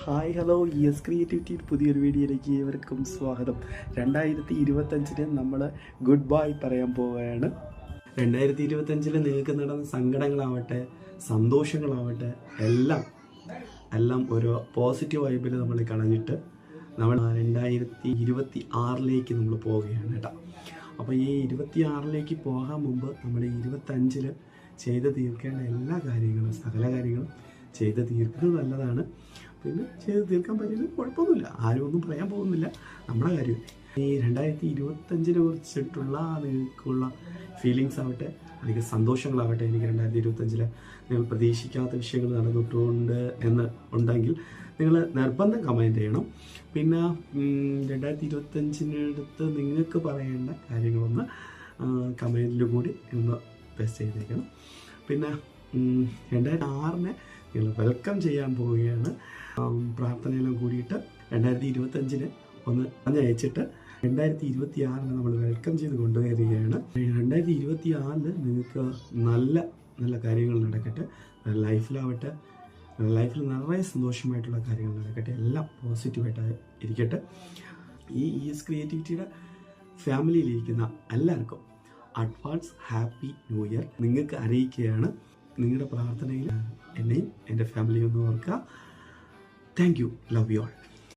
Hi hello yes ക്രിയേറ്റിവിറ്റിയുടെ പുതിയൊരു വീഡിയോയിലേക്ക് ഏവർക്കും സ്വാഗതം. 2025 നമ്മൾ ഗുഡ് ബൈ പറയാൻ പോവുകയാണ്. 2025 നിങ്ങൾക്ക് നടന്ന സങ്കടങ്ങളാവട്ടെ സന്തോഷങ്ങളാവട്ടെ എല്ലാം ഒരു പോസിറ്റീവ് വൈബിൽ നമ്മൾ കളഞ്ഞിട്ട് നമ്മൾ 2026 നമ്മൾ പോവുകയാണ് കേട്ടോ. അപ്പോൾ ഈ 26 പോകാൻ മുമ്പ് നമ്മൾ 25 ചെയ്ത് തീർക്കേണ്ട എല്ലാ കാര്യങ്ങളും സകല കാര്യങ്ങളും ചെയ്ത് തീർക്കുന്നത് നല്ലതാണ്. പിന്നെ ചെയ്ത് തീർക്കാൻ പറ്റില്ല കുഴപ്പമൊന്നുമില്ല, ആരും ഒന്നും പറയാൻ പോകുന്നില്ല, നമ്മുടെ കാര്യം. ഈ 2025 കുറിച്ചിട്ടുള്ള നിങ്ങൾക്കുള്ള ഫീലിങ്സ് ആവട്ടെ അല്ലെങ്കിൽ സന്തോഷങ്ങളാവട്ടെ, എനിക്ക് 2025 നിങ്ങൾ പ്രതീക്ഷിക്കാത്ത വിഷയങ്ങൾ നടന്നിട്ടുണ്ട് എന്ന് ഉണ്ടെങ്കിൽ നിങ്ങൾ നിർബന്ധം കമൻറ്റ് ചെയ്യണം. പിന്നെ 2025 നിങ്ങൾക്ക് പറയേണ്ട കാര്യങ്ങളൊന്ന് കമൻറ്റിൽ കൂടി ഒന്ന് പേസ്റ്റ് ചെയ്തേക്കണം. പിന്നെ 2026 നിങ്ങൾ വെൽക്കം ചെയ്യാൻ പോവുകയാണ്. പ്രാർത്ഥനയെല്ലാം കൂടിയിട്ട് 2025 ഒന്ന് അയച്ചിട്ട് 2026 നമ്മൾ വെൽക്കം ചെയ്ത് കൊണ്ടുവരികയാണ്. 2026 നിങ്ങൾക്ക് നല്ല നല്ല കാര്യങ്ങൾ നടക്കട്ടെ, ലൈഫിലാവട്ടെ, ലൈഫിൽ നിറയെ സന്തോഷമായിട്ടുള്ള കാര്യങ്ങൾ നടക്കട്ടെ, എല്ലാം പോസിറ്റീവായിട്ട് ഇരിക്കട്ടെ. ഈ ES ക്രിയേറ്റിവിറ്റിയുടെ ഫാമിലിയിലിരിക്കുന്ന എല്ലാവർക്കും അഡ്വാൻസ് ഹാപ്പി ന്യൂ ഇയർ നിങ്ങൾക്ക് അറിയിക്കുകയാണ്. നിങ്ങളുടെ പ്രാർത്ഥനയിൽ എന്നെയും എൻ്റെ ഫാമിലിയും ഒന്ന് ഓർക്കുക. Thank you, love you all.